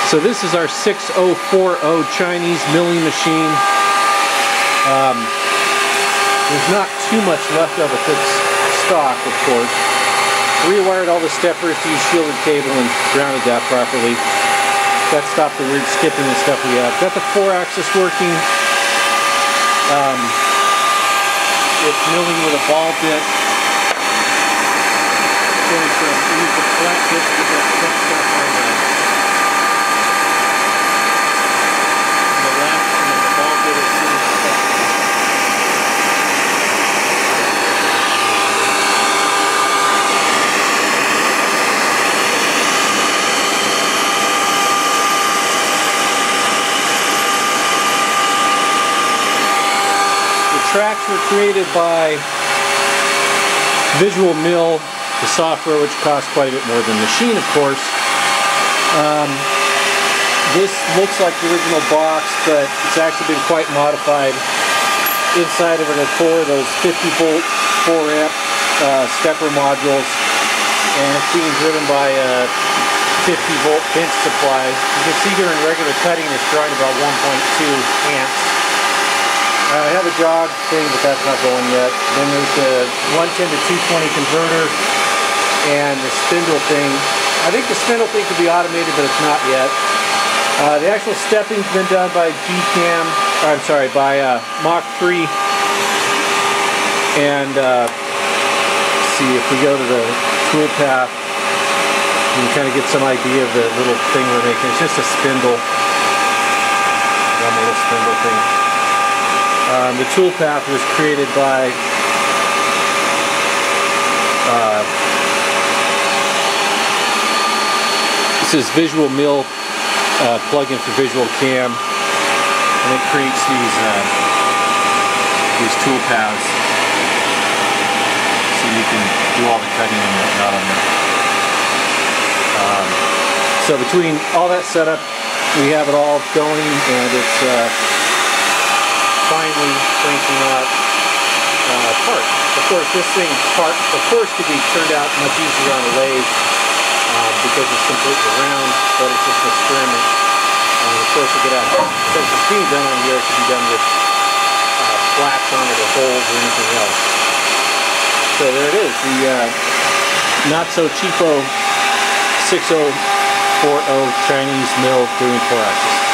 So this is our 6040 Chinese milling machine. There's not too much left of it that's stock, of course. Rewired all the steppers to use shielded cable and grounded that properly. That stopped the weird skipping and stuff we have. Got the 4-axis working. It's milling with a ball bit. Use the flat bit to get that stuff on the left, and then the ball bit is sitting stuck. The tracks were created by Visual Mill, the software, which costs quite a bit more than the machine, of course. This looks like the original box, but it's actually been quite modified. Inside of it are 4 of those 50-volt 4-amp stepper modules, and it's being driven by a 50-volt pinch supply. You can see during regular cutting it's drawing about 1.2 amps. I have a jog thing, but that's not going yet. Then there's the 110 to 220 converter and the spindle thing. I think the spindle thing could be automated, but it's not yet. The actual stepping's been done by Mach 3. And see, if we go to the tool path, you can kind of get some idea of the little thing we're making. It's just a spindle. One little spindle thing. The tool path was created by this is Visual Mill plugin for Visual Cam, and it creates these tool paths so you can do all the cutting and whatnot on there. So between all that setup, we have it all going, and it's finally cranking out parts. Of course, this thing part, of course, could be turned out much easier on a lathe because it's completely round, but it's just an experiment. Of course, it could have, since it's being done on here, it could be done with flats on it or holes or anything else. So there it is, the not so cheapo 6040 Chinese mill doing 4-axis.